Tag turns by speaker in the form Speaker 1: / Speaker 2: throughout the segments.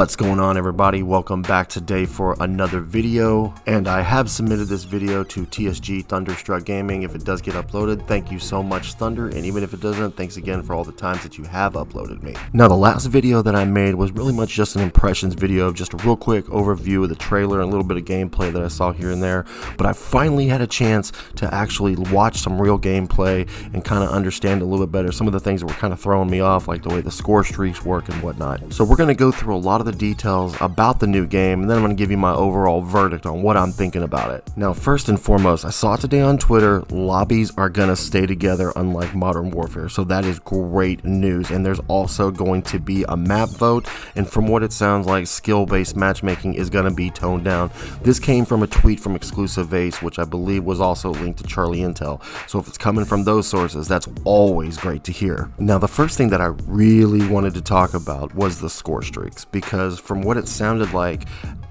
Speaker 1: What's going on, everybody? Welcome back today for another video, and I have submitted this video to TSG Thunderstruck Gaming. If it does get uploaded, thank you so much, Thunder, and even if it doesn't, thanks again for all the times that you have uploaded me. Now, the last video that I made was really much just an impressions video, just a real quick overview of the trailer and a little bit of gameplay that I saw here and there, but I finally had a chance to actually watch some real gameplay and kind of understand a little bit better some of the things that were kind of throwing me off, like the way the score streaks work and whatnot. So we're going to go through a lot of the details about the new game, and then I'm going to give you my overall verdict on what I'm thinking about it. Now, first and foremost, I saw today on Twitter, lobbies are going to stay together unlike Modern Warfare, so that is great news. And there's also going to be a map vote, and from what it sounds like, skill-based matchmaking is going to be toned down. This came from a tweet from Exclusive Ace, which I believe was also linked to Charlie Intel, so if it's coming from those sources, that's always great to hear. Now, the first thing that I really wanted to talk about was the score streaks, because from what it sounded like,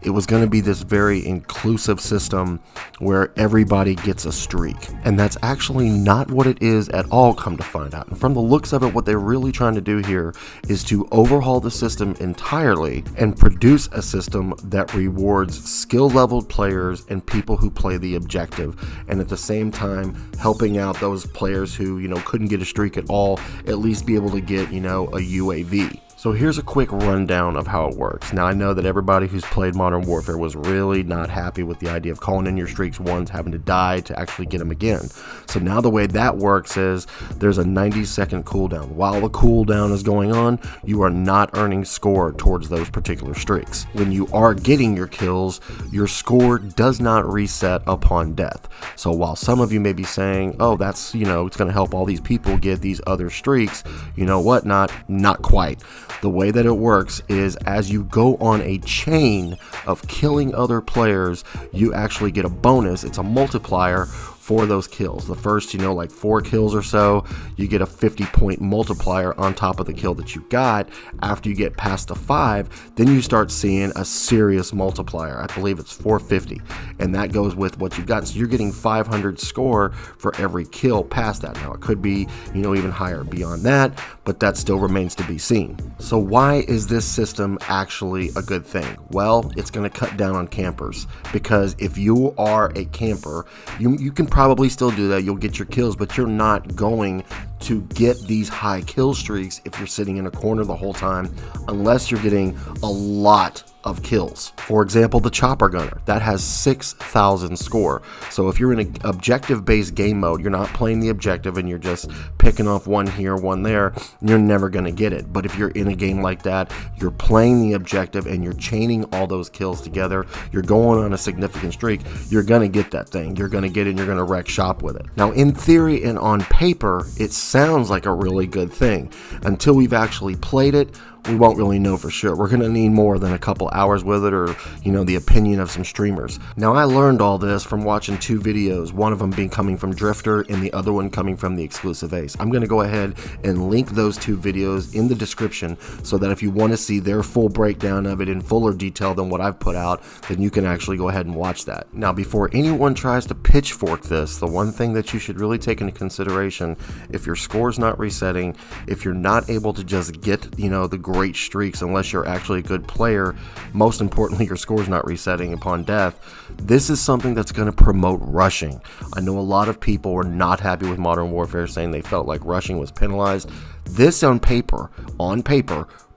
Speaker 1: it was going to be this very inclusive system where everybody gets a streak, and that's actually not what it is at all, come to find out. And from the looks of it, what they're really trying to do here is to overhaul the system entirely and produce a system that rewards skill-leveled players and people who play the objective, and at the same time helping out those players who, couldn't get a streak at all, at least be able to get, a UAV. So here's a quick rundown of how it works. Now, I know that everybody who's played Modern Warfare was really not happy with the idea of calling in your streaks once, having to die to actually get them again. So now the way that works is there's a 90-second cooldown. While the cooldown is going on, you are not earning score towards those particular streaks. When you are getting your kills, your score does not reset upon death. So while some of you may be saying, oh, that's, it's going to help all these people get these other streaks, not quite. The way that it works is as you go on a chain of killing other players, you actually get a bonus. It's a multiplier for those kills. The first, like 4 kills or so, you get a 50-point multiplier on top of the kill that you got. After you get past the 5, then you start seeing a serious multiplier. I believe it's 450, and that goes with what you've got. So you're getting 500 score for every kill past that. Now, it could be, even higher beyond that, but that still remains to be seen. So why is this system actually a good thing? Well, it's going to cut down on campers, because if you are a camper, you can probably still do that. You'll get your kills, but you're not going to get these high kill streaks if you're sitting in a corner the whole time, unless you're getting a lot of kills. For example, the chopper gunner that has 6,000 score. So if you're in an objective based game mode, you're not playing the objective and you're just picking off one here, one there, you're never going to get it. But if you're in a game like that, you're playing the objective and you're chaining all those kills together, you're going on a significant streak, you're going to get that thing. You're going to get it and you're going to wreck shop with it. Now, in theory and on paper, it sounds like a really good thing. Until we've actually played it, we won't really know for sure. We're going to need more than a couple hours with it, or, the opinion of some streamers. Now, I learned all this from watching 2 videos, one of them being coming from Drifter and the other one coming from the Exclusive Ace. I'm going to go ahead and link those 2 videos in the description so that if you want to see their full breakdown of it in fuller detail than what I've put out, then you can actually go ahead and watch that. Now, before anyone tries to pitchfork this, the one thing that you should really take into consideration, if your score's not resetting, if you're not able to just get, the great streaks unless you're actually a good player, most importantly, your score's not resetting upon death, this is something that's going to promote rushing. I know a lot of people were not happy with Modern Warfare, saying they felt like rushing was penalized. This on paper,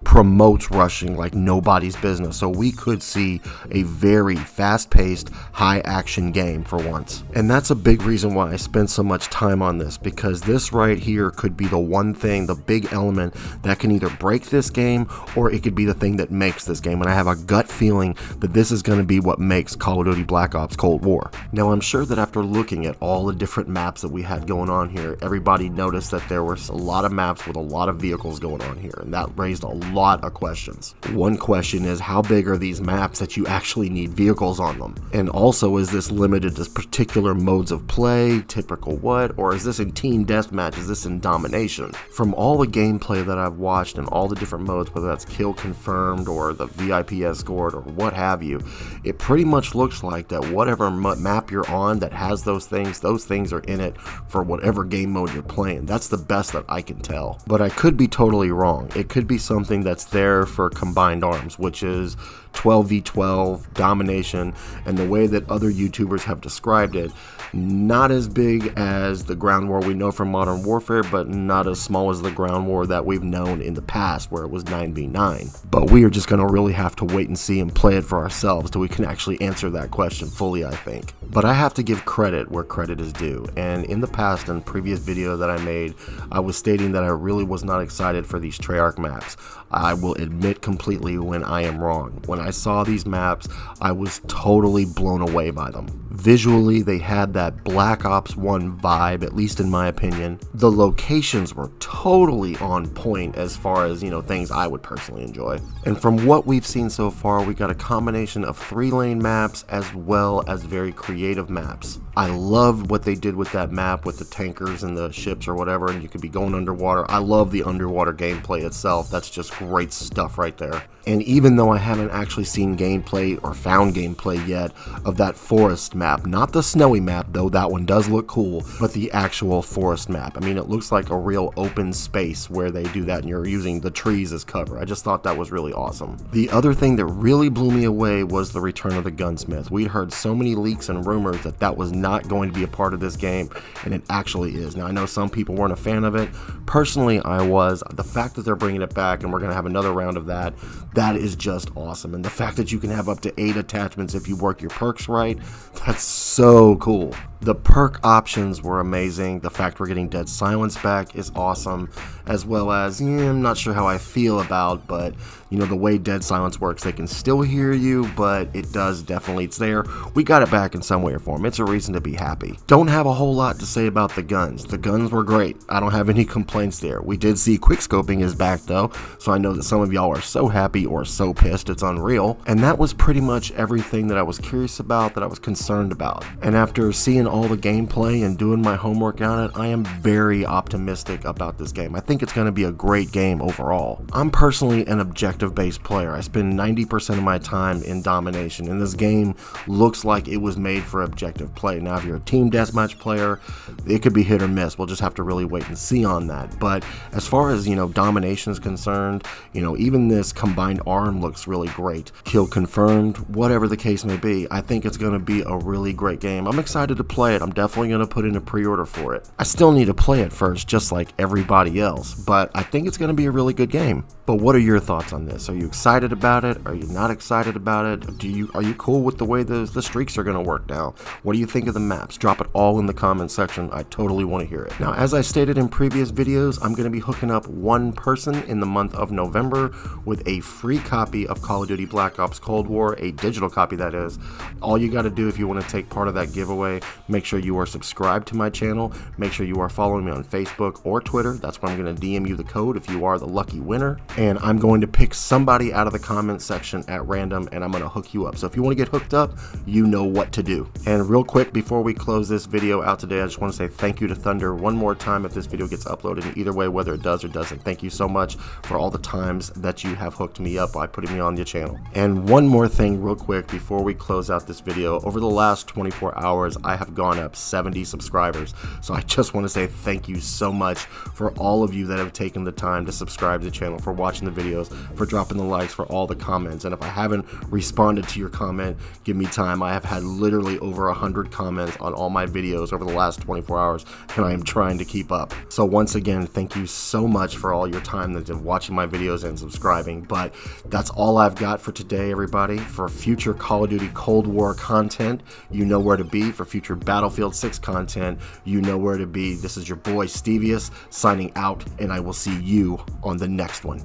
Speaker 1: promotes rushing like nobody's business. So we could see a very fast-paced, high-action game for once. And that's a big reason why I spent so much time on this, because this right here could be the one thing, the big element that can either break this game or it could be the thing that makes this game. And I have a gut feeling that this is going to be what makes Call of Duty Blackops Cold War. Now, I'm sure that after looking at all the different maps that we had going on here, everybody noticed that there was a lot of maps with a lot of vehicles going on here, and that raised a lot of questions. One question is, how big are these maps that you actually need vehicles on them? And also, is this limited to particular modes of play, typical what, or is this in team deathmatch, is this in domination? From all the gameplay that I've watched and all the different modes, whether that's kill confirmed or the VIP escort or what have you, it pretty much looks like that whatever map you're on that has those things are in it for whatever game mode you're playing. That's the best that I can tell. But I could be totally wrong. It could be something game that's there for combined arms, which is 12v12 domination, and the way that other YouTubers have described it, not as big as the ground war we know from Modern Warfare, but not as small as the ground war that we've known in the past where it was 9v9. But we are just going to really have to wait and see and play it for ourselves till we can actually answer that question fully, I think. But I have to give credit where credit is due, and in the past, in previous video that I made, I was stating that I really was not excited for these Treyarch maps. I will admit completely when I am wrong. When I saw these maps, I was totally blown away by them. Visually, they had that Black Ops 1 vibe, at least in my opinion. The locations were totally on point as far as, things I would personally enjoy. And from what we've seen so far, we got a combination of 3-lane maps as well as very creative maps. I love what they did with that map with the tankers and the ships or whatever, and you could be going underwater. I love the underwater gameplay itself. That's just great stuff right there. And even though I haven't actually seen gameplay or found gameplay yet of that forest map, not the snowy map, though that one does look cool, but the actual forest map. I mean, it looks like a real open space where they do that and you're using the trees as cover. I just thought that was really awesome. The other thing that really blew me away was the return of the gunsmith. We'd heard so many leaks and rumors that that was not going to be a part of this game, and it actually is. Now, I know some people weren't a fan of it. Personally, I was. The fact that they're bringing it back and we're going to have another round of that, that is just awesome. And the fact that you can have up to 8 attachments if you work your perks right, that's so cool. The perk options were amazing. The fact we're getting Dead Silence back is awesome, as well as, I'm not sure how I feel about, but the way Dead Silence works, they can still hear you, but it does definitely, it's there. We got it back in some way or form. It's a reason to be happy. Don't have a whole lot to say about the guns. The guns were great. I don't have any complaints there. We did see quickscoping is back though, so I know that some of y'all are so happy or so pissed, it's unreal. And that was pretty much everything that I was curious about, that I was concerned about. And after seeing all the gameplay and doing my homework on it, I am very optimistic about this game. I think it's going to be a great game overall. I'm personally an objective-based player. I spend 90% of my time in domination, and this game looks like it was made for objective play. Now, if you're a team deathmatch player, it could be hit or miss. We'll just have to really wait and see on that. But as far as, domination is concerned, even this combined arm looks really great. Kill confirmed, whatever the case may be, I think it's going to be a really great game. I'm excited to play it. I'm definitely going to put in a pre-order for it. I still need to play it first, just like everybody else, but I think it's going to be a really good game. But what are your thoughts on this? Are you excited about it? Are you not excited about it? Are you cool with the way the streaks are going to work now? What do you think of the maps? Drop it all in the comment section. I totally want to hear it. Now, as I stated in previous videos, I'm going to be hooking up one person in the month of November with a free copy of Call of Duty Black Ops Cold War, a digital copy that is. All you got to do if you want to take part of that giveaway, make sure you are subscribed to my channel. Make sure you are following me on Facebook or Twitter. That's where I'm going to DM you the code if you are the lucky winner. And I'm going to pick somebody out of the comment section at random, and I'm going to hook you up. So if you want to get hooked up, you know what to do. And real quick, before we close this video out today, I just want to say thank you to Thunder one more time if this video gets uploaded. And either way, whether it does or doesn't, thank you so much for all the times that you have hooked me up by putting me on your channel. And one more thing real quick before we close out this video. Over the last 24 hours, I have gone up 70 subscribers. So I just want to say thank you so much for all of you that have taken the time to subscribe to the channel, for watching the videos, for dropping the likes, for all the comments. And if I haven't responded to your comment, give me time. I have had literally over 100 comments on all my videos over the last 24 hours, and I am trying to keep up. So once again, thank you so much for all your time that's in watching my videos and subscribing. But that's all I've got for today, everybody. For future Call of Duty Cold War content, you know where to be. For future Battlefield 6 content, you know where to be. This is your boy Stevius signing out, and I will see you on the next one.